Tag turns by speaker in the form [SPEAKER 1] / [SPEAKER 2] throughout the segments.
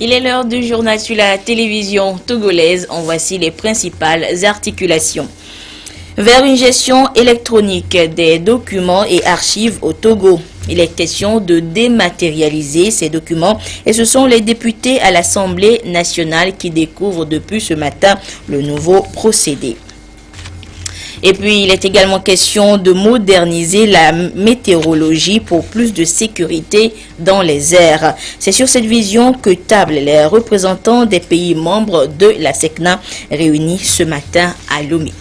[SPEAKER 1] Il est l'heure du journal sur la télévision togolaise. En voici les principales articulations. Vers une gestion électronique des documents et archives au Togo. Il est question de dématérialiser ces documents et ce sont les députés à l'Assemblée nationale qui découvrent depuis ce matin le nouveau procédé. Et puis, il est également question de moderniser la météorologie pour plus de sécurité dans les airs. C'est sur cette vision que tablent les représentants des pays membres de la SECNA réunis ce matin à Lomé.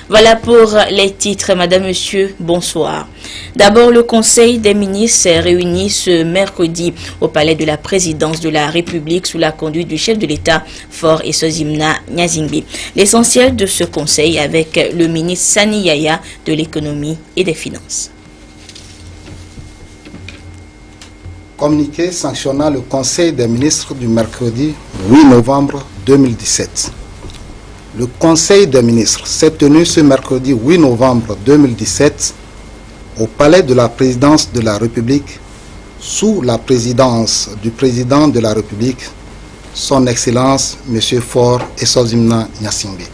[SPEAKER 1] Voilà pour les titres. Madame, Monsieur, bonsoir. D'abord, le Conseil des ministres s'est réuni ce mercredi au palais de la présidence de la République sous la conduite du chef de l'État, Faure Essozimna Gnazingbe. L'essentiel de ce conseil avec le ministre Sani Yaya de l'économie et des finances.
[SPEAKER 2] Communiqué sanctionnant le Conseil des ministres du mercredi 8 novembre 2017. Le Conseil des ministres s'est tenu ce mercredi 8 novembre 2017 au palais de la présidence de la République sous la présidence du président de la République, son Excellence M. Faure Essozimna Gnazingbe.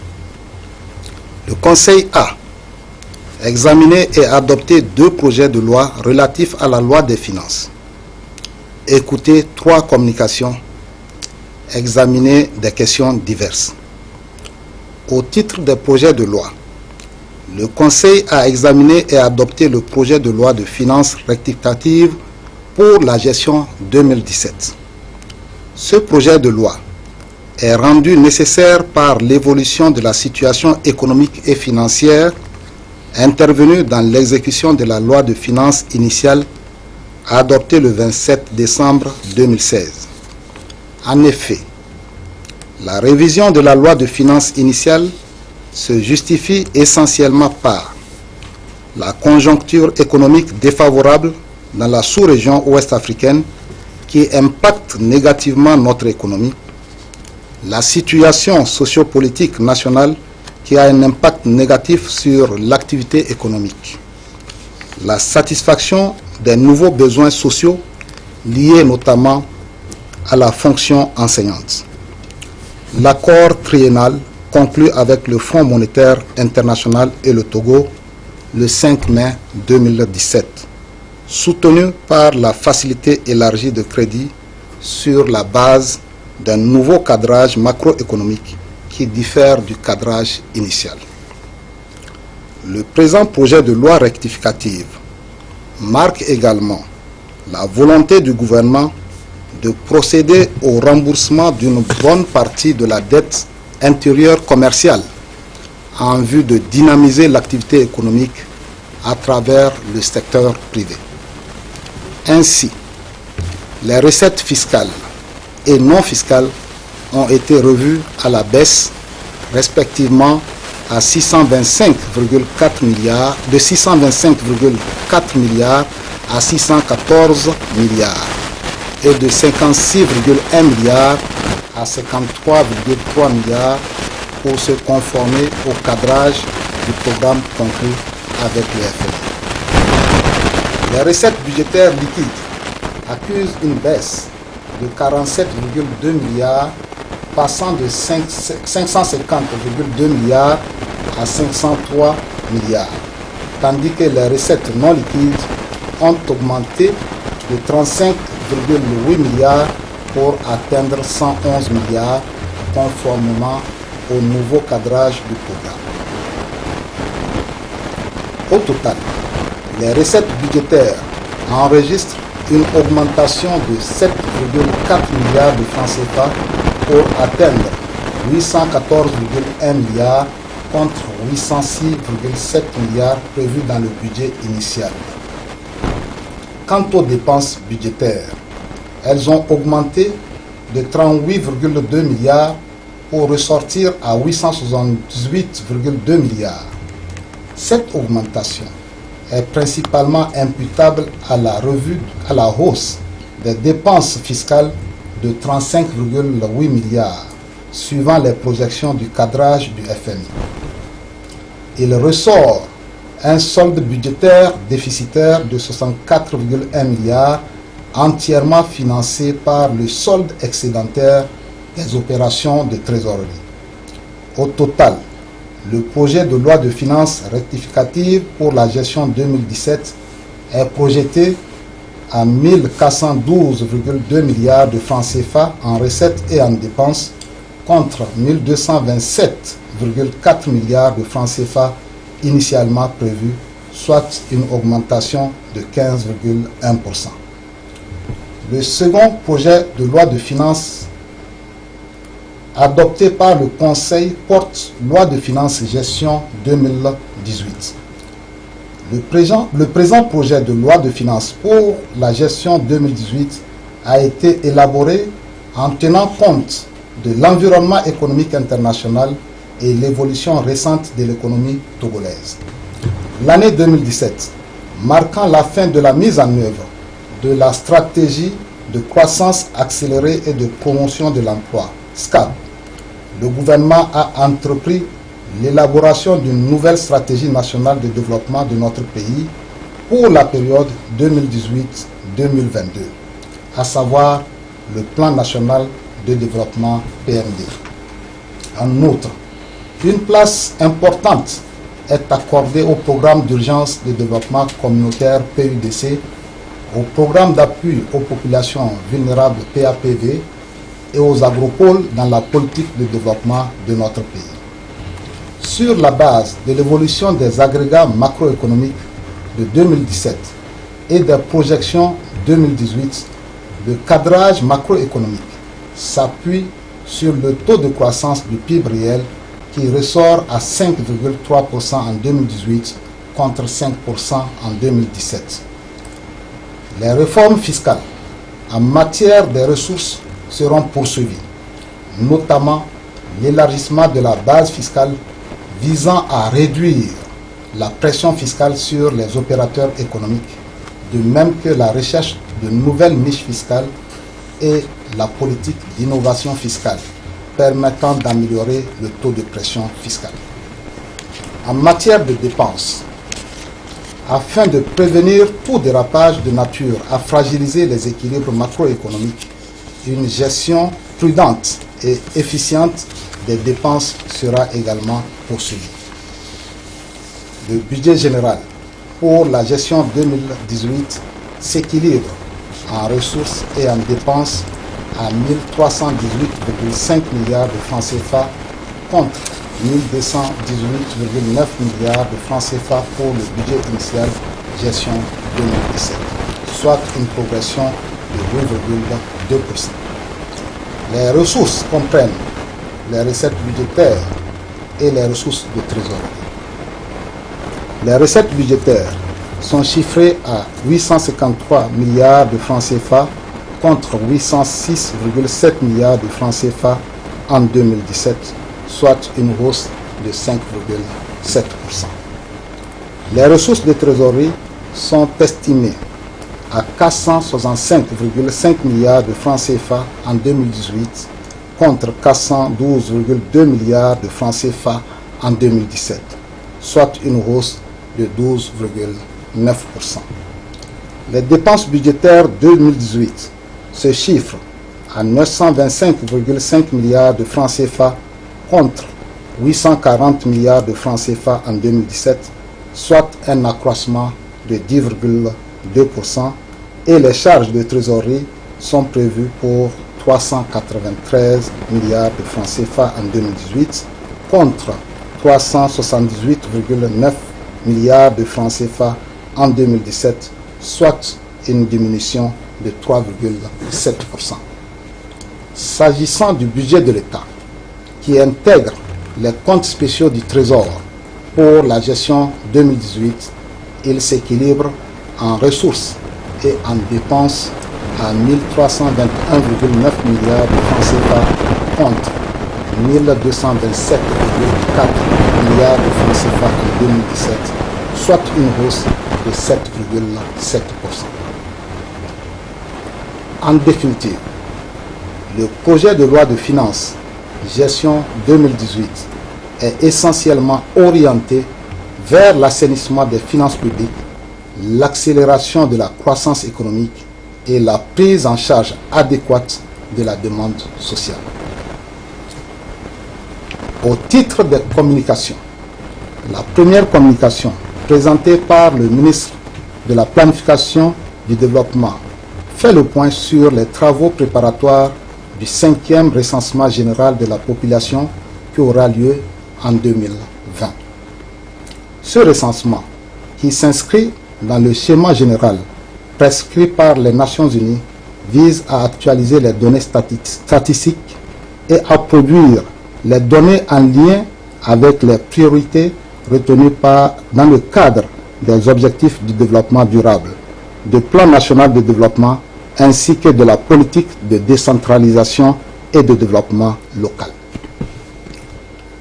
[SPEAKER 2] Le Conseil a examiné et adopté 2 projets de loi relatifs à la loi des finances, écouté 3 communications, examiné des questions diverses. Au titre des projets de loi, le Conseil a examiné et adopté le projet de loi de finances rectificative pour la gestion 2017. Ce projet de loi est rendu nécessaire par l'évolution de la situation économique et financière intervenue dans l'exécution de la loi de finances initiale adoptée le 27 décembre 2016. En effet, la révision de la loi de finances initiale se justifie essentiellement par la conjoncture économique défavorable dans la sous-région ouest-africaine qui impacte négativement notre économie, la situation sociopolitique nationale qui a un impact négatif sur l'activité économique, la satisfaction des nouveaux besoins sociaux liés notamment à la fonction enseignante. L'accord triennal conclu avec le Fonds monétaire international et le Togo le 5 mai 2017, soutenu par la facilité élargie de crédit sur la base d'un nouveau cadrage macroéconomique qui diffère du cadrage initial. Le présent projet de loi rectificative marque également la volonté du gouvernement de procéder au remboursement d'une bonne partie de la dette intérieure commerciale en vue de dynamiser l'activité économique à travers le secteur privé. Ainsi, les recettes fiscales et non fiscales ont été revues à la baisse, respectivement à 625,4 milliards, de 625,4 milliards à 614 milliards. Et de 56,1 milliards à 53,3 milliards pour se conformer au cadrage du programme conclu avec le FMI. Les recettes budgétaires liquides accusent une baisse de 47,2 milliards, passant de 550,2 milliards à 503 milliards, tandis que les recettes non liquides ont augmenté de 35,8 milliards pour atteindre 111 milliards conformément au nouveau cadrage du programme. Au total, les recettes budgétaires enregistrent une augmentation de 7,4 milliards de francs CFA pour atteindre 814,1 milliards contre 806,7 milliards prévus dans le budget initial. Quant aux dépenses budgétaires, elles ont augmenté de 38,2 milliards pour ressortir à 878,2 milliards. Cette augmentation est principalement imputable à la hausse des dépenses fiscales de 35,8 milliards, suivant les projections du cadrage du FMI. Il ressort un solde budgétaire déficitaire de 64,1 milliards entièrement financé par le solde excédentaire des opérations de trésorerie. Au total, le projet de loi de finances rectificative pour la gestion 2017 est projeté à 1412,2 milliards de francs CFA en recettes et en dépenses contre 1227,4 milliards de francs CFA initialement prévus, soit une augmentation de 15,1%. Le second projet de loi de finances adopté par le Conseil porte loi de finances gestion 2018. Le présent projet de loi de finances pour la gestion 2018 a été élaboré en tenant compte de l'environnement économique international et l'évolution récente de l'économie togolaise. L'année 2017, marquant la fin de la mise en œuvre de la stratégie de croissance accélérée et de promotion de l'emploi, SCAP, le gouvernement a entrepris l'élaboration d'une nouvelle stratégie nationale de développement de notre pays pour la période 2018-2022, à savoir le plan national de développement PND. En outre, une place importante est accordée au programme d'urgence de développement communautaire PUDC, au programme d'appui aux populations vulnérables PAPV et aux agropoles dans la politique de développement de notre pays. Sur la base de l'évolution des agrégats macroéconomiques de 2017 et des projections 2018, le cadrage macroéconomique s'appuie sur le taux de croissance du PIB réel qui ressort à 5,3% en 2018 contre 5% en 2017. Les réformes fiscales en matière des ressources seront poursuivies, notamment l'élargissement de la base fiscale visant à réduire la pression fiscale sur les opérateurs économiques, de même que la recherche de nouvelles niches fiscales et la politique d'innovation fiscale permettant d'améliorer le taux de pression fiscale. En matière de dépenses, afin de prévenir tout dérapage de nature à fragiliser les équilibres macroéconomiques, une gestion prudente et efficiente des dépenses sera également poursuivie. Le budget général pour la gestion 2018 s'équilibre en ressources et en dépenses à 1318,5 milliards de francs CFA contre 1218,9 milliards de francs CFA pour le budget initial gestion 2017, soit une progression de 2,2%. Les ressources comprennent les recettes budgétaires et les ressources de trésorerie. Les recettes budgétaires sont chiffrées à 853 milliards de francs CFA contre 806,7 milliards de francs CFA en 2017, soit une hausse de 5,7%. Les ressources de trésorerie sont estimées à 465,5 milliards de francs CFA en 2018 contre 412,2 milliards de francs CFA en 2017, soit une hausse de 12,9%. Les dépenses budgétaires 2018 se chiffrent à 925,5 milliards de francs CFA contre 840 milliards de francs CFA en 2017, soit un accroissement de 10,2%, et les charges de trésorerie sont prévues pour 393 milliards de francs CFA en 2018 contre 378,9 milliards de francs CFA en 2017, soit une diminution de 3,7%. S'agissant du budget de l'État, qui intègre les comptes spéciaux du Trésor pour la gestion 2018, il s'équilibre en ressources et en dépenses à 1321,9 milliards de francs CFA contre 1227,4 milliards de francs CFA en 2017, soit une hausse de 7,7%. En définitive, le projet de loi de finances gestion 2018 est essentiellement orienté vers l'assainissement des finances publiques, l'accélération de la croissance économique et la prise en charge adéquate de la demande sociale. Au titre des communications, la première communication présentée par le ministre de la Planification du Développement fait le point sur les travaux préparatoires du 5e recensement général de la population qui aura lieu en 2020. Ce recensement, qui s'inscrit dans le schéma général prescrit par les Nations Unies, vise à actualiser les données statistiques et à produire les données en lien avec les priorités retenues dans le cadre des objectifs du développement durable, du plan national de développement ainsi que de la politique de décentralisation et de développement local.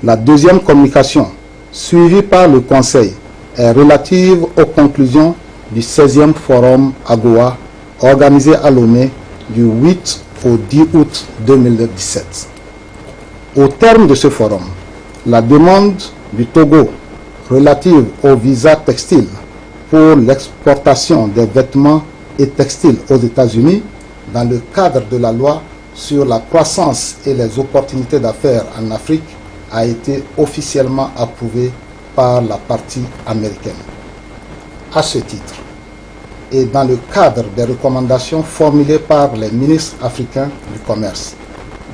[SPEAKER 2] La deuxième communication, suivie par le Conseil, est relative aux conclusions du 16e Forum AGOA organisé à Lomé du 8 au 10 août 2017. Au terme de ce forum, la demande du Togo relative au visa textile pour l'exportation des vêtements et textiles aux États-Unis dans le cadre de la loi sur la croissance et les opportunités d'affaires en Afrique a été officiellement approuvée par la partie américaine. À ce titre, et dans le cadre des recommandations formulées par les ministres africains du commerce,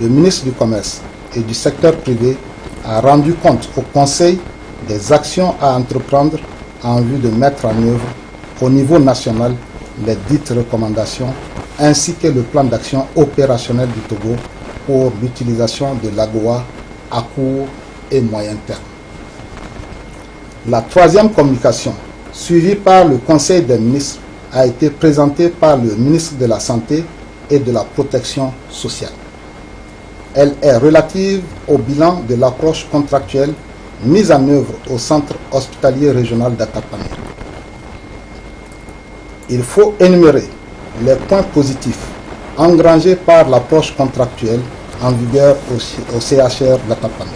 [SPEAKER 2] le ministre du Commerce et du secteur privé a rendu compte au Conseil des actions à entreprendre en vue de mettre en œuvre au niveau national les dites recommandations ainsi que le plan d'action opérationnel du Togo pour l'utilisation de l'AGOA à court et moyen terme. La troisième communication, suivie par le Conseil des ministres, a été présentée par le ministre de la Santé et de la Protection sociale. Elle est relative au bilan de l'approche contractuelle mise en œuvre au centre hospitalier régional d'Atapamé. Il faut énumérer les points positifs engrangés par l'approche contractuelle en vigueur au CHR d'Atapamé.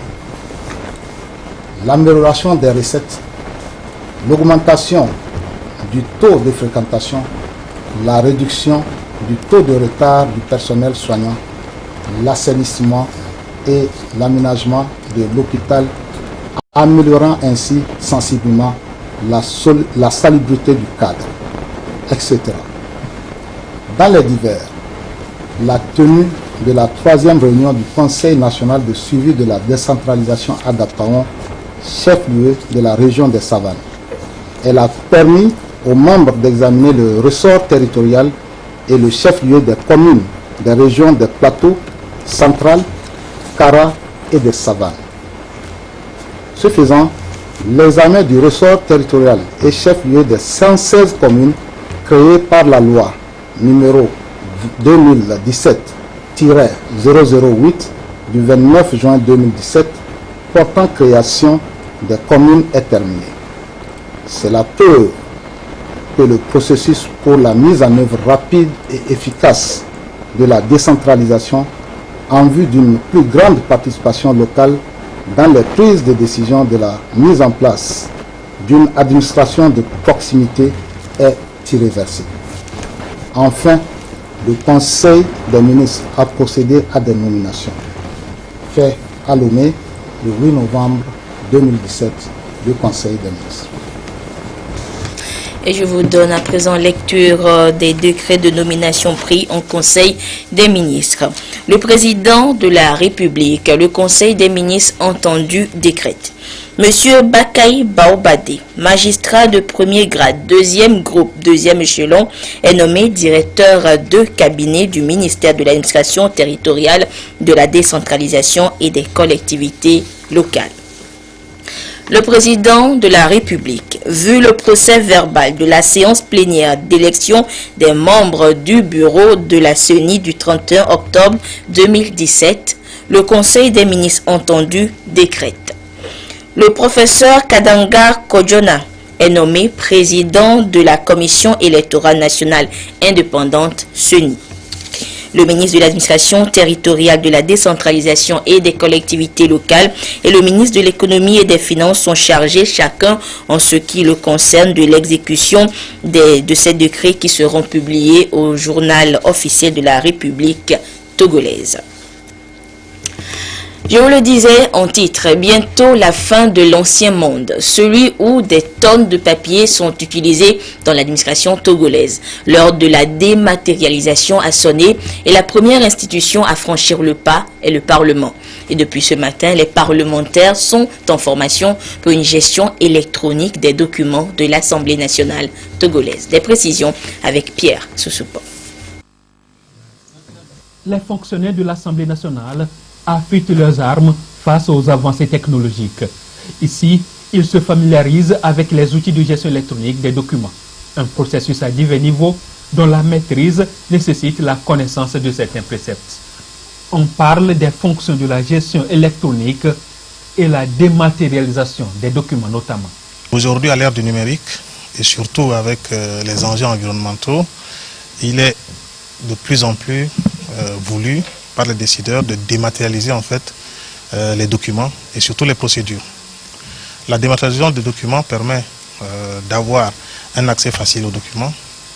[SPEAKER 2] L'amélioration des recettes, l'augmentation du taux de fréquentation, la réduction du taux de retard du personnel soignant, l'assainissement et l'aménagement de l'hôpital, améliorant ainsi sensiblement la salubrité du cadre, etc. Dans les divers, la tenue de la troisième réunion du Conseil national de suivi de la décentralisation à Dapaon, chef-lieu de la région des Savanes. Elle a permis aux membres d'examiner le ressort territorial et le chef-lieu des communes des régions des plateaux, centrales, Kara et des Savanes. Ce faisant, l'examen du ressort territorial et chef-lieu des 116 communes créées par la loi numéro 2017-008 du 29 juin 2017 portant création des communes est terminé. Cela peut que le processus pour la mise en œuvre rapide et efficace de la décentralisation en vue d'une plus grande participation locale dans les prises de décision de la mise en place d'une administration de proximité est irréversible. Enfin, le Conseil des ministres a procédé à des nominations. Fait à Lomé le 8 novembre 2017 du Conseil des ministres.
[SPEAKER 1] Et je vous donne à présent lecture des décrets de nomination pris en Conseil des ministres. Le président de la République, le Conseil des ministres entendu décrète. Monsieur Bakaï Baobade, magistrat de premier grade, deuxième groupe, deuxième échelon, est nommé directeur de cabinet du ministère de l'administration territoriale, de la décentralisation et des collectivités locales. Le président de la République, vu le procès verbal de la séance plénière d'élection des membres du bureau de la CENI du 31 octobre 2017, le Conseil des ministres entendu décrète. Le professeur Kadanga Kodjona est nommé président de la Commission électorale nationale indépendante CENI. Le ministre de l'administration territoriale, de la décentralisation et des collectivités locales et le ministre de l'économie et des finances sont chargés chacun en ce qui le concerne de l'exécution de ces décrets qui seront publiés au journal officiel de la République togolaise. Je vous le disais en titre, bientôt la fin de l'ancien monde, celui où des tonnes de papier sont utilisées dans l'administration togolaise. L'heure de la dématérialisation a sonné et la première institution à franchir le pas est le Parlement. Et depuis ce matin, les parlementaires sont en formation pour une gestion électronique des documents de l'Assemblée nationale togolaise. Des précisions avec Pierre Sousoupo.
[SPEAKER 3] Les fonctionnaires de l'Assemblée nationale affûtent leurs armes face aux avancées technologiques. Ici, ils se familiarisent avec les outils de gestion électronique des documents, un processus à divers niveaux dont la maîtrise nécessite la connaissance de certains préceptes. On parle des fonctions de la gestion électronique et la dématérialisation des documents notamment.
[SPEAKER 4] Aujourd'hui, à l'ère du numérique, et surtout avec les enjeux environnementaux, il est de plus en plus voulu par les décideurs de dématérialiser en fait les documents et surtout les procédures. La dématérialisation des documents permet d'avoir un accès facile aux documents,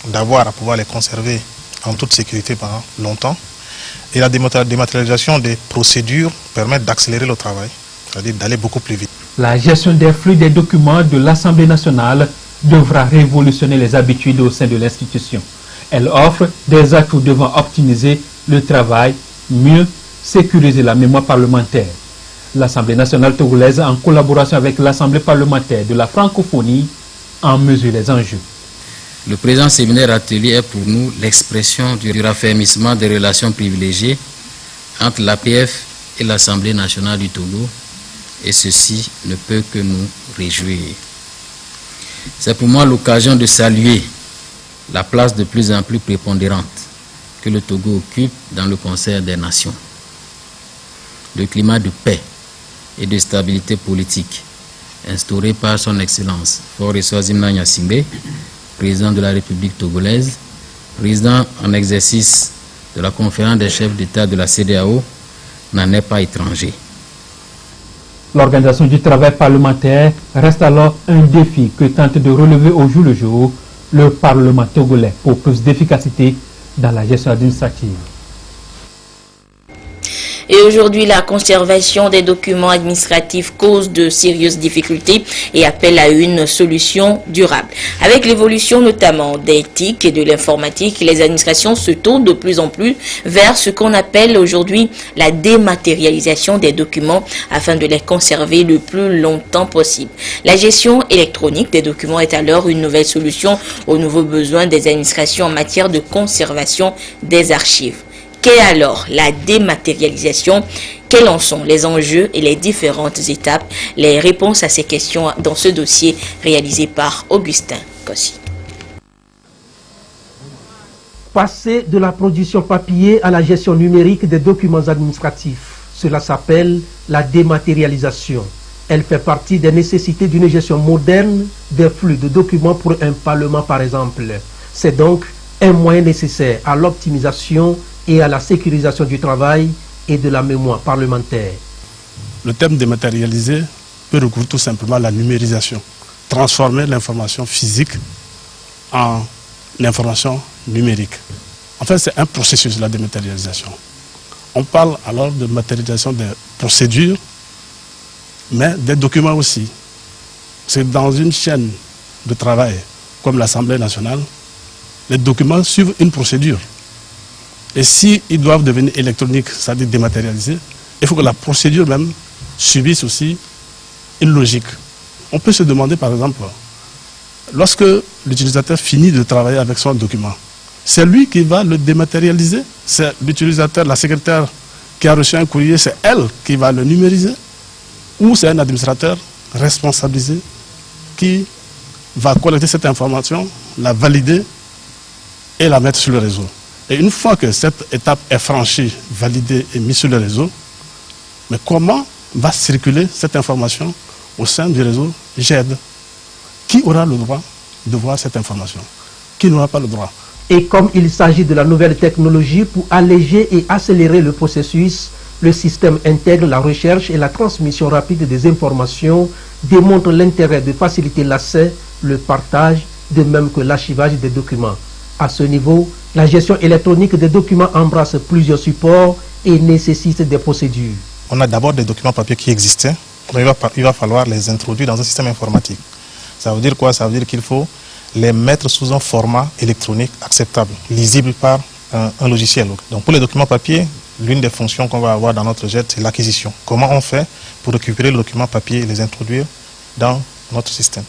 [SPEAKER 4] d'avoir à pouvoir les conserver en toute sécurité pendant longtemps. Et la dématérialisation des procédures permet d'accélérer le travail, c'est-à-dire d'aller beaucoup plus vite.
[SPEAKER 3] La gestion des flux des documents de l'Assemblée nationale devra révolutionner les habitudes au sein de l'institution. Elle offre des atouts devant optimiser le travail, mieux sécuriser la mémoire parlementaire. L'Assemblée nationale togolaise, en collaboration avec l'Assemblée parlementaire de la francophonie, en mesure les enjeux.
[SPEAKER 5] Le présent séminaire atelier est pour nous l'expression du raffermissement des relations privilégiées entre l'APF et l'Assemblée nationale du Togo, et ceci ne peut que nous réjouir. C'est pour moi l'occasion de saluer la place de plus en plus prépondérante que le Togo occupe dans le concert des nations. Le climat de paix et de stabilité politique instauré par son Excellence Faure Eswazimna Gnassingbé, président de la République togolaise, président en exercice de la conférence des chefs d'État de la CEDEAO, n'en est pas étranger.
[SPEAKER 3] L'organisation du travail parlementaire reste alors un défi que tente de relever au jour le jour le Parlement togolais pour plus d'efficacité dans la gestion administrative.
[SPEAKER 1] Et aujourd'hui, la conservation des documents administratifs cause de sérieuses difficultés et appelle à une solution durable. Avec l'évolution notamment des TIC et de l'informatique, les administrations se tournent de plus en plus vers ce qu'on appelle aujourd'hui la dématérialisation des documents afin de les conserver le plus longtemps possible. La gestion électronique des documents est alors une nouvelle solution aux nouveaux besoins des administrations en matière de conservation des archives. Qu'est alors la dématérialisation? Quels en sont les enjeux et les différentes étapes? Les réponses à ces questions dans ce dossier réalisé par Augustin Kossi.
[SPEAKER 6] Passer de la production papier à la gestion numérique des documents administratifs, cela s'appelle la dématérialisation. Elle fait partie des nécessités d'une gestion moderne des flux de documents pour un parlement par exemple. C'est donc un moyen nécessaire à l'optimisation et à la sécurisation du travail et de la mémoire parlementaire.
[SPEAKER 7] Le terme dématérialisé peut recouvrir tout simplement la numérisation, transformer l'information physique en information numérique. En fait, c'est un processus, la dématérialisation. On parle alors de matérialisation des procédures, mais des documents aussi. C'est dans une chaîne de travail, comme l'Assemblée nationale, les documents suivent une procédure. Et s'ils doivent devenir électroniques, c'est-à-dire dématérialisés, il faut que la procédure même subisse aussi une logique. On peut se demander par exemple, lorsque l'utilisateur finit de travailler avec son document, c'est lui qui va le dématérialiser, c'est l'utilisateur, la secrétaire qui a reçu un courrier, c'est elle qui va le numériser, ou c'est un administrateur responsabilisé qui va collecter cette information, la valider et la mettre sur le réseau. Et une fois que cette étape est franchie, validée et mise sur le réseau, mais comment va circuler cette information au sein du réseau GED? Qui aura le droit de voir cette information? Qui n'aura pas le droit?
[SPEAKER 6] Et comme il s'agit de la nouvelle technologie pour alléger et accélérer le processus, le système intègre la recherche et la transmission rapide des informations, démontre l'intérêt de faciliter l'accès, le partage, de même que l'archivage des documents. À ce niveau, la gestion électronique des documents embrasse plusieurs supports et nécessite des procédures.
[SPEAKER 4] On a d'abord des documents papier qui existaient, donc il va falloir les introduire dans un système informatique. Ça veut dire quoi? Ça veut dire qu'il faut les mettre sous un format électronique acceptable, lisible par un logiciel. Donc pour les documents papier, l'une des fonctions qu'on va avoir dans notre JET, c'est l'acquisition. Comment on fait pour récupérer les documents papier et les introduire dans notre système?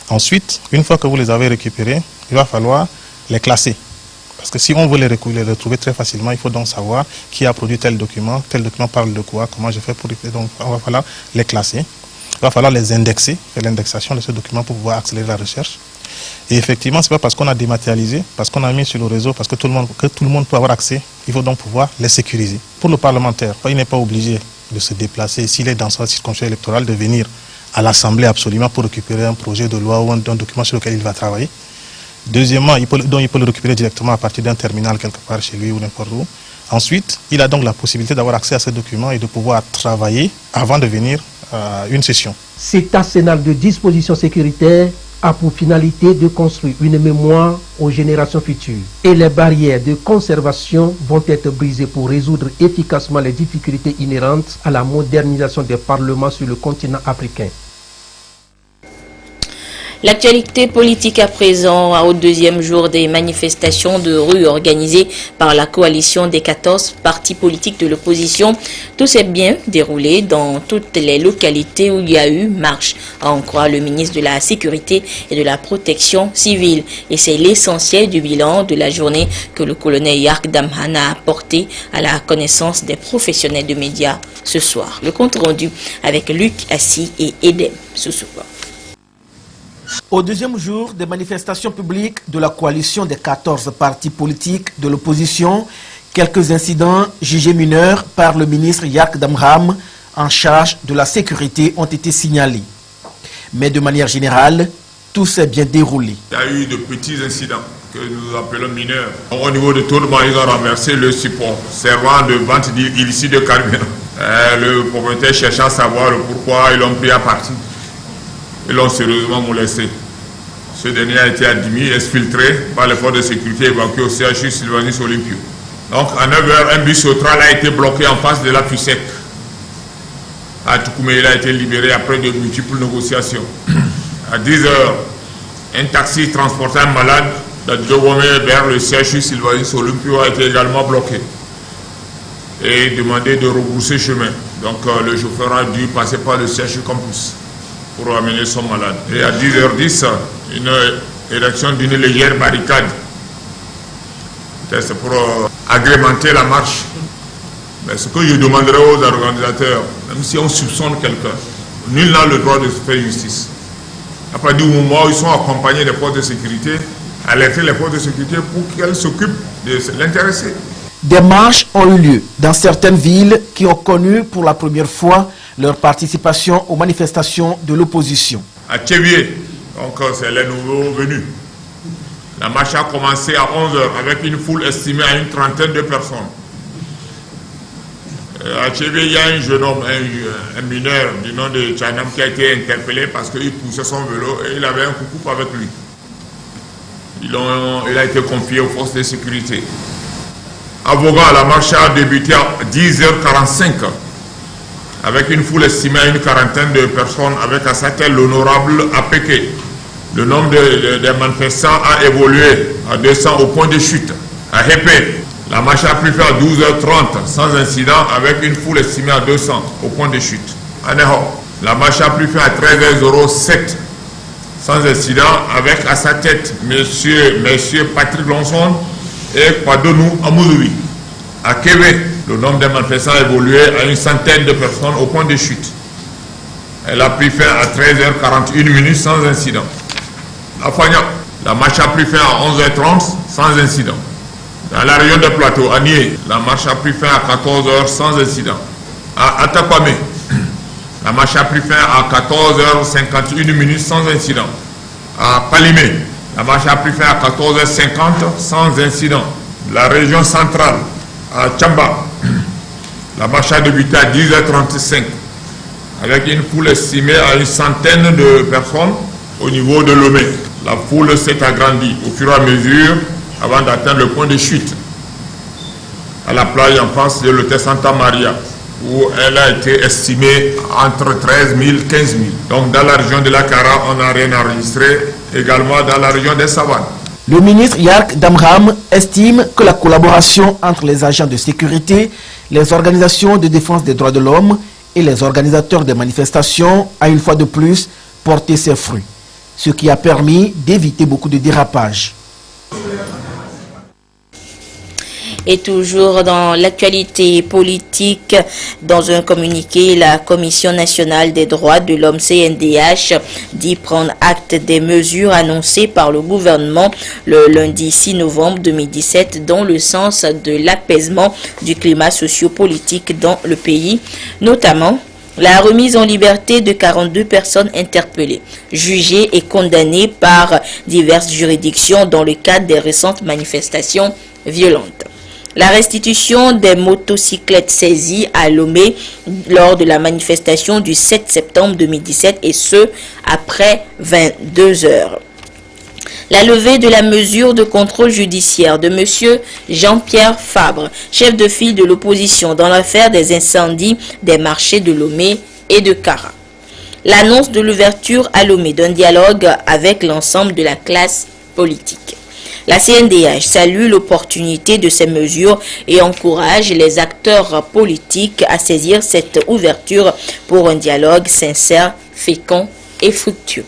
[SPEAKER 4] Ensuite, une fois que vous les avez récupérés, il va falloir les classer. Parce que si on veut les retrouver très facilement, il faut donc savoir qui a produit tel document parle de quoi, comment je fais pour... Donc, il va falloir les classer, il va falloir les indexer, faire l'indexation de ces documents pour pouvoir accélérer la recherche. Et effectivement, ce n'est pas parce qu'on a dématérialisé, parce qu'on a mis sur le réseau, parce que tout le monde peut avoir accès, il faut donc pouvoir les sécuriser. Pour le parlementaire, il n'est pas obligé de se déplacer, s'il est dans sa circonscription électorale, de venir à l'Assemblée absolument pour récupérer un projet de loi ou un document sur lequel il va travailler. Deuxièmement, il peut le récupérer directement à partir d'un terminal quelque part chez lui ou n'importe où. Ensuite, il a donc la possibilité d'avoir accès à ces documents et de pouvoir travailler avant de venir à une session.
[SPEAKER 6] Cet arsenal de dispositions sécuritaires a pour finalité de construire une mémoire aux générations futures. Et les barrières de conservation vont être brisées pour résoudre efficacement les difficultés inhérentes à la modernisation des parlements sur le continent africain.
[SPEAKER 1] L'actualité politique à présent, au deuxième jour des manifestations de rue organisées par la coalition des 14 partis politiques de l'opposition. Tout s'est bien déroulé dans toutes les localités où il y a eu marche, à en croire le ministre de la Sécurité et de la Protection civile. Et c'est l'essentiel du bilan de la journée que le colonel Yark Damhana a porté à la connaissance des professionnels de médias ce soir. Le compte rendu avec Luc Assis et Edem Sousouba.
[SPEAKER 8] Au deuxième jour des manifestations publiques de la coalition des 14 partis politiques de l'opposition, quelques incidents jugés mineurs par le ministre Yark Damham en charge de la sécurité ont été signalés. Mais de manière générale, tout s'est bien déroulé.
[SPEAKER 9] Il y a eu de petits incidents que nous appelons mineurs. Au niveau de tournement, ils ont renversé le support servant de vente illicite de carburant. Le propriétaire cherchant à savoir pourquoi ils l'ont pris à partie. Ils l'ont sérieusement molesté. Ce dernier a été admis, exfiltré par les forces de sécurité évacué au CHU Sylvanus Olympio. Donc à 9h, un bus autral a été bloqué en face de la FUSEC. À Toukoumé, il a été libéré après de multiples négociations. À 10h, un taxi transportant un malade de Djogomé vers le CHU Sylvanus Olympio a été également bloqué et demandé de rebrousser chemin. Donc le chauffeur a dû passer par le CHU Campus pour amener son malade. Et à 10h10, une érection d'une légère barricade. C'est pour agrémenter la marche. Mais ce que je demanderai aux organisateurs, même si on soupçonne quelqu'un, nul n'a le droit de se faire justice. À partir du moment où ils sont accompagnés des forces de sécurité, alerter les forces de sécurité pour qu'elles s'occupent de l'intéressé.
[SPEAKER 8] Des marches ont eu lieu dans certaines villes qui ont connu pour la première fois leur participation aux manifestations de l'opposition.
[SPEAKER 9] À Tchévier, donc c'est les nouveaux venus. La marche a commencé à 11h avec une foule estimée à une trentaine de personnes. À Tchévier, il y a un jeune homme, un mineur du nom de Tchanam qui a été interpellé parce qu'il poussait son vélo et il avait un coucou avec lui. Il a été confié aux forces de sécurité. À Voga, la marche a débuté à 10h45 avec une foule estimée à une quarantaine de personnes avec à sa tête l'honorable Apeke. Le nombre des manifestants a évolué à 200 au point de chute. À Hépé, la marche a pris fin à 12h30 sans incident avec une foule estimée à 200 au point de chute. À Neho, la marche a pris fin à 13h07 sans incident avec à sa tête Monsieur Patrick Lonson et Kwadonou Amouzoui. À Kébé, le nombre des manifestants a évolué à une centaine de personnes au point de chute. Elle a pris fin à 13h41 sans incident. À Fagna, la marche a pris fin à 11h30 sans incident. Dans la région de Plateau, à Nié, la marche a pris fin à 14h sans incident. À Atapamé, la marche a pris fin à 14h51 sans incident. À Palimé, La marche a pris fin à 14h50 sans incident. La région centrale, à Tchamba, la marche a débuté à 10h35 avec une foule estimée à une centaine de personnes au niveau de Lomé. La foule s'est agrandie au fur et à mesure avant d'atteindre le point de chute à la plage en face de l'hôtel Santa Maria, où elle a été estimée entre 13 000 et 15 000. Donc dans la région de la Kara, on n'a rien enregistré, également dans la région des Savanes.
[SPEAKER 8] Le ministre Yark Damram estime que la collaboration entre les agents de sécurité, les organisations de défense des droits de l'homme et les organisateurs des manifestations a une fois de plus porté ses fruits, ce qui a permis d'éviter beaucoup de dérapages.
[SPEAKER 1] Et toujours dans l'actualité politique, dans un communiqué, la Commission nationale des droits de l'homme CNDH dit prendre acte des mesures annoncées par le gouvernement le lundi 6 novembre 2017 dans le sens de l'apaisement du climat socio-politique dans le pays, notamment la remise en liberté de 42 personnes interpellées, jugées et condamnées par diverses juridictions dans le cadre des récentes manifestations violentes. La restitution des motocyclettes saisies à Lomé lors de la manifestation du 7 septembre 2017 et ce, après 22 heures. La levée de la mesure de contrôle judiciaire de M. Jean-Pierre Fabre, chef de file de l'opposition dans l'affaire des incendies des marchés de Lomé et de Kara. L'annonce de l'ouverture à Lomé d'un dialogue avec l'ensemble de la classe politique. La CNDH salue l'opportunité de ces mesures et encourage les acteurs politiques à saisir cette ouverture pour un dialogue sincère, fécond et fructueux.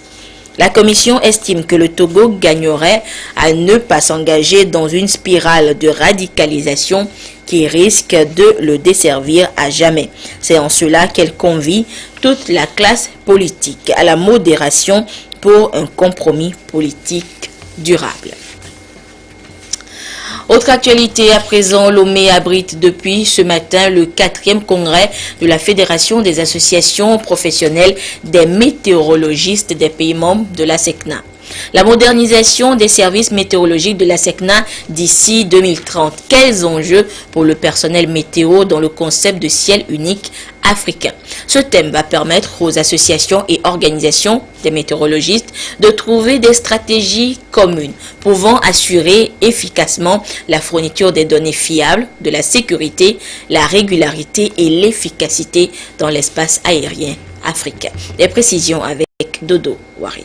[SPEAKER 1] La Commission estime que le Togo gagnerait à ne pas s'engager dans une spirale de radicalisation qui risque de le desservir à jamais. C'est en cela qu'elle convie toute la classe politique à la modération pour un compromis politique durable. Autre actualité à présent, Lomé abrite depuis ce matin le 4e congrès de la Fédération des associations professionnelles des météorologistes des pays membres de la SECNA. La modernisation des services météorologiques de la SECNA d'ici 2030. Quels enjeux pour le personnel météo dans le concept de ciel unique africain? Ce thème va permettre aux associations et organisations des météorologistes de trouver des stratégies communes pouvant assurer efficacement la fourniture des données fiables, de la sécurité, la régularité et l'efficacité dans l'espace aérien africain. Des précisions avec Dodo Wari.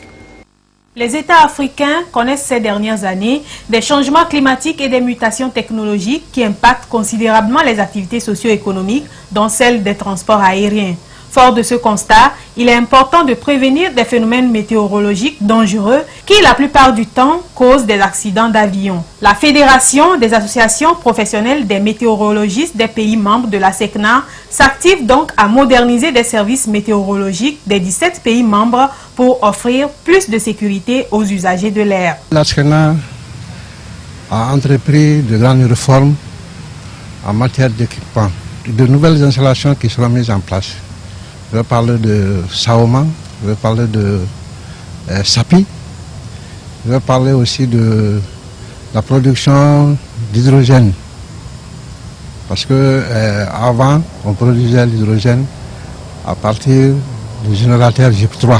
[SPEAKER 10] Les États africains connaissent ces dernières années des changements climatiques et des mutations technologiques qui impactent considérablement les activités socio-économiques, dont celle des transports aériens. Fort de ce constat, il est important de prévenir des phénomènes météorologiques dangereux qui, la plupart du temps, causent des accidents d'avion. La Fédération des associations professionnelles des météorologistes des pays membres de la SECNA s'active donc à moderniser des services météorologiques des 17 pays membres pour offrir plus de sécurité aux usagers de l'air.
[SPEAKER 11] La SECNA a entrepris de grandes réformes en matière d'équipement, de nouvelles installations qui seront mises en place. Je vais parler de Saoma, je vais parler de Sapi, je vais parler aussi de la production d'hydrogène. Parce que avant, on produisait l'hydrogène à partir du générateur JIP3.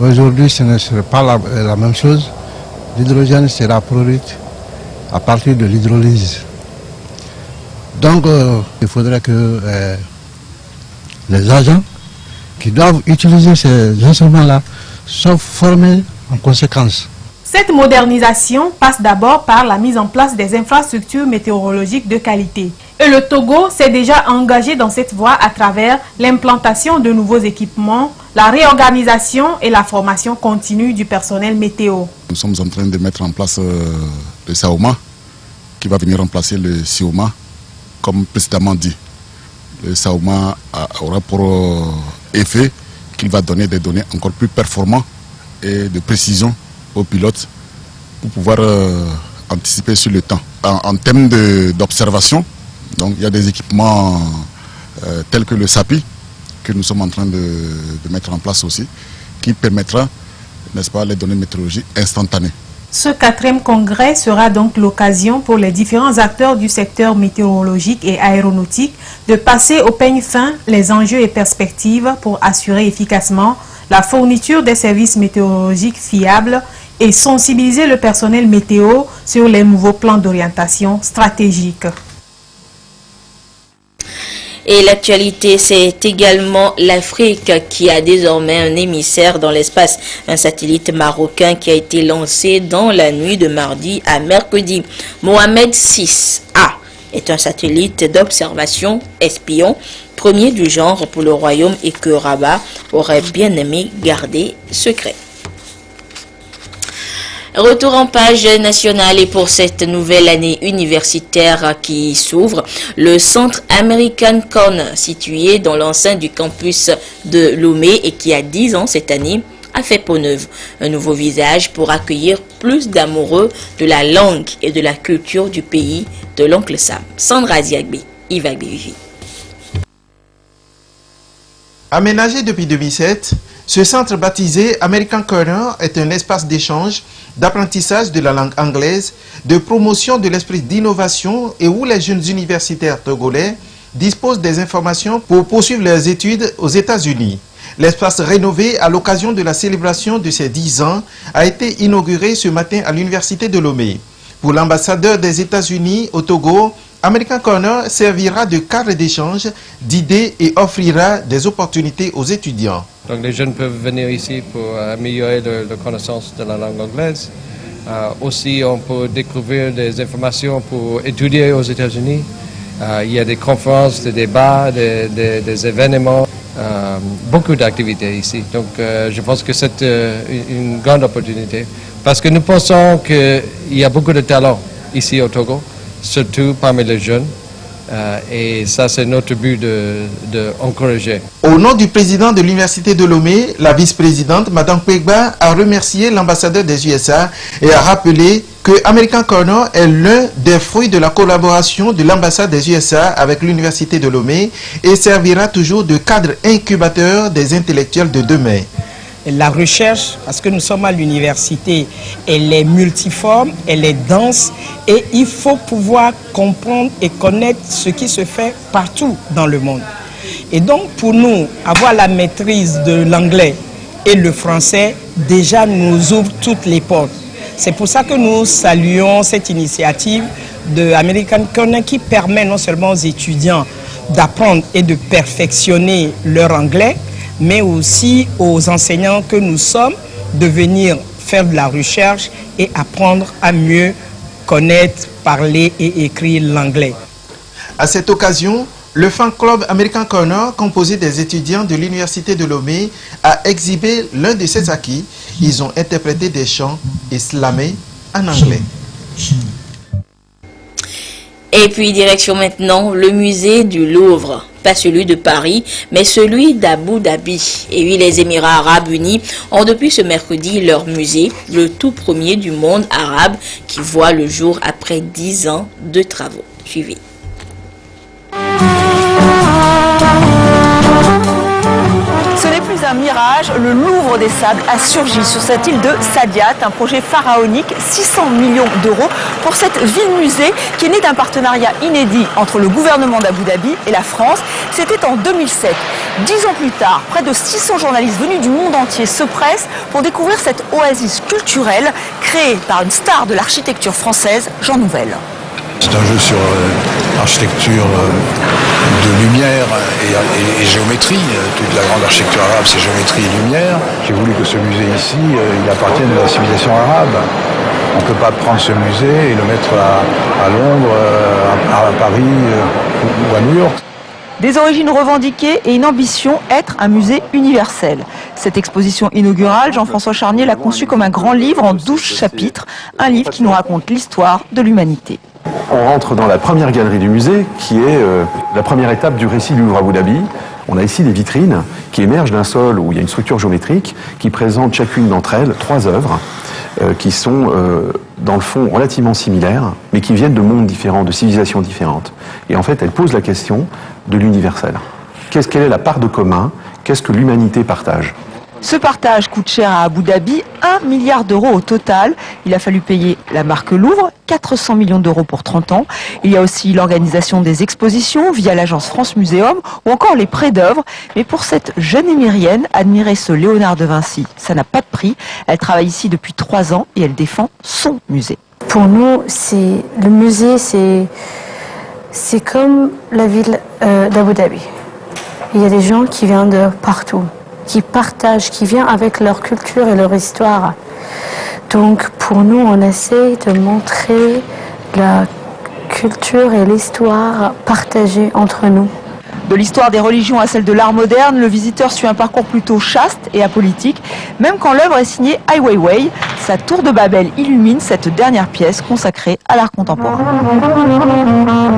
[SPEAKER 11] Aujourd'hui, ce ne serait pas la même chose. L'hydrogène sera produit à partir de l'hydrolyse. Donc, il faudrait que les agents qui doivent utiliser ces instruments-là sont formés en conséquence.
[SPEAKER 10] Cette modernisation passe d'abord par la mise en place des infrastructures météorologiques de qualité. Et le Togo s'est déjà engagé dans cette voie à travers l'implantation de nouveaux équipements, la réorganisation et la formation continue du personnel météo.
[SPEAKER 12] Nous sommes en train de mettre en place le Saoma, qui va venir remplacer le Sioma, comme précédemment dit. Le Saoma aura pour effet qu'il va donner des données encore plus performantes et de précision aux pilotes pour pouvoir anticiper sur le temps. En termes d'observation, donc il y a des équipements tels que le SAPI que nous sommes en train de mettre en place aussi, qui permettra, n'est-ce pas, les données météorologiques instantanées.
[SPEAKER 10] Ce 4e congrès sera donc l'occasion pour les différents acteurs du secteur météorologique et aéronautique de passer au peigne fin les enjeux et perspectives pour assurer efficacement la fourniture des services météorologiques fiables et sensibiliser le personnel météo sur les nouveaux plans d'orientation stratégique.
[SPEAKER 1] Et l'actualité, c'est également l'Afrique qui a désormais un émissaire dans l'espace. Un satellite marocain qui a été lancé dans la nuit de mardi à mercredi. Mohamed VI-A est un satellite d'observation espion, premier du genre pour le royaume et que Rabat aurait bien aimé garder secret. Retour en page nationale et pour cette nouvelle année universitaire qui s'ouvre, le centre American Corner, situé dans l'enceinte du campus de Lomé et qui a 10 ans cette année, a fait peau neuve. Un nouveau visage pour accueillir plus d'amoureux de la langue et de la culture du pays de l'oncle Sam. Sandra Ziagbe, Yves Bivi.
[SPEAKER 8] Aménagé depuis 2007, ce centre baptisé American Corner est un espace d'échange, d'apprentissage de la langue anglaise, de promotion de l'esprit d'innovation et où les jeunes universitaires togolais disposent des informations pour poursuivre leurs études aux États-Unis. L'espace rénové à l'occasion de la célébration de ses 10 ans a été inauguré ce matin à l'université de Lomé. Pour l'ambassadeur des États-Unis au Togo, American Corner servira de cadre d'échange, d'idées et offrira des opportunités aux étudiants.
[SPEAKER 13] Donc les jeunes peuvent venir ici pour améliorer leur connaissance de la langue anglaise. Aussi, on peut découvrir des informations pour étudier aux États-Unis. Il y a des conférences, des débats, des événements, beaucoup d'activités ici. Donc je pense que c'est une grande opportunité parce que nous pensons qu'il y a beaucoup de talent ici au Togo, surtout parmi les jeunes. Et ça, c'est notre but d'encourager.
[SPEAKER 8] Au nom du président de l'université de Lomé, la vice-présidente, Mme Pegba, a remercié l'ambassadeur des USA et a rappelé que American Corner est l'un des fruits de la collaboration de l'ambassade des USA avec l'université de Lomé et servira toujours de cadre incubateur des intellectuels de demain.
[SPEAKER 14] La recherche, parce que nous sommes à l'université, elle est multiforme, elle est dense et il faut pouvoir comprendre et connaître ce qui se fait partout dans le monde. Et donc pour nous, avoir la maîtrise de l'anglais et le français déjà nous ouvre toutes les portes. C'est pour ça que nous saluons cette initiative de American Corner qui permet non seulement aux étudiants d'apprendre et de perfectionner leur anglais, mais aussi aux enseignants que nous sommes de venir faire de la recherche et apprendre à mieux connaître, parler et écrire l'anglais.
[SPEAKER 8] À cette occasion, le fan club American Corner, composé des étudiants de l'université de Lomé, a exhibé l'un de ses acquis. Ils ont interprété des chants et slamé en anglais.
[SPEAKER 1] Et puis direction maintenant le musée du Louvre. Pas celui de Paris, mais celui d'Abu Dhabi. Et oui, les Émirats Arabes Unis ont depuis ce mercredi leur musée, le tout premier du monde arabe, qui voit le jour après 10 ans de travaux. Suivez.
[SPEAKER 15] Ce n'est plus un mirage, le Louvre des Sables a surgi sur cette île de Sadiat, un projet pharaonique, 600 millions d'euros pour cette ville-musée qui est née d'un partenariat inédit entre le gouvernement d'Abu Dhabi et la France. C'était en 2007. 10 ans plus tard, près de 600 journalistes venus du monde entier se pressent pour découvrir cette oasis culturelle créée par une star de l'architecture française, Jean Nouvel.
[SPEAKER 16] C'est un jeu sur architecture de lumière et géométrie. Toute la grande architecture arabe, c'est géométrie et lumière. J'ai voulu que ce musée ici, il appartienne à la civilisation arabe. On ne peut pas prendre ce musée et le mettre à Londres, à Paris ou à New York.
[SPEAKER 15] Des origines revendiquées et une ambition, être un musée universel. Cette exposition inaugurale, Jean-François Charnier l'a conçue comme un grand livre en 12 chapitres, un livre qui nous raconte l'histoire de l'humanité.
[SPEAKER 17] On rentre dans la première galerie du musée, qui est la première étape du récit du Louvre Abu Dhabi. On a ici des vitrines qui émergent d'un sol où il y a une structure géométrique qui présente chacune d'entre elles 3 œuvres qui sont dans le fond relativement similaires, mais qui viennent de mondes différents, de civilisations différentes. Et en fait, elles posent la question de l'universel. Quelle est la part de commun? Qu'est-ce que l'humanité partage?
[SPEAKER 15] Ce partage coûte cher à Abu Dhabi, 1 milliard d'euros au total. Il a fallu payer la marque Louvre, 400 millions d'euros pour 30 ans. Il y a aussi l'organisation des expositions via l'agence France Muséum ou encore les prêts d'œuvres. Mais pour cette jeune émirienne, admirer ce Léonard de Vinci, ça n'a pas de prix. Elle travaille ici depuis 3 ans et elle défend son musée.
[SPEAKER 18] Pour nous, le musée, c'est comme la ville d'Abu Dhabi. Il y a des gens qui viennent de partout, qui partagent, qui viennent avec leur culture et leur histoire. Donc pour nous, on essaie de montrer la culture et l'histoire partagées entre nous.
[SPEAKER 15] De l'histoire des religions à celle de l'art moderne, le visiteur suit un parcours plutôt chaste et apolitique, même quand l'œuvre est signée Ai Weiwei. Sa tour de Babel illumine cette dernière pièce consacrée à l'art contemporain.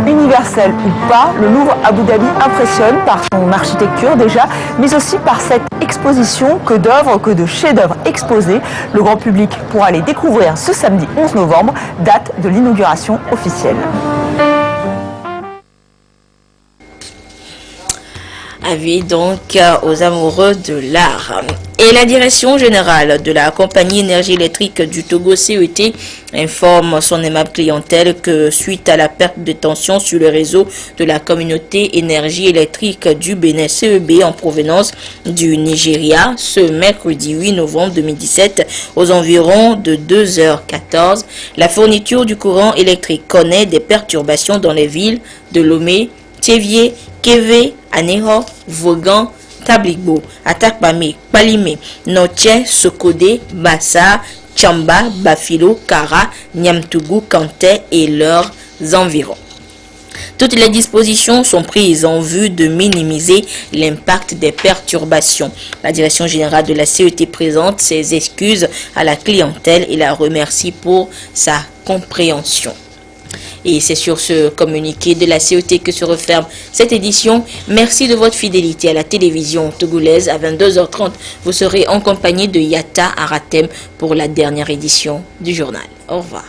[SPEAKER 15] Universel ou pas, le Louvre Abu Dhabi impressionne par son architecture déjà, mais aussi par cette exposition, que d'œuvres, que de chefs-d'œuvre exposés. Le grand public pourra les découvrir ce samedi 11 novembre, date de l'inauguration officielle.
[SPEAKER 1] Avis donc aux amoureux de l'art. Et la direction générale de la compagnie énergie électrique du Togo CET informe son aimable clientèle que suite à la perte de tension sur le réseau de la communauté énergie électrique du Bénin CEB en provenance du Nigeria, ce mercredi 8 novembre 2017 aux environs de 2h14, la fourniture du courant électrique connaît des perturbations dans les villes de Lomé, Thévié, Kévé, Aného, Vogan, Tabligbo, Atakpame, Palimé, Noche, Sokode, Bassa, Tchamba, Bafilo, Kara, Niamtougou, Kanté et leurs environs. Toutes les dispositions sont prises en vue de minimiser l'impact des perturbations. La direction générale de la CET présente ses excuses à la clientèle et la remercie pour sa compréhension. Et c'est sur ce communiqué de la CET que se referme cette édition. Merci de votre fidélité à la télévision togolaise. À 22h30, vous serez en compagnie de Yata Aratem pour la dernière édition du journal. Au revoir.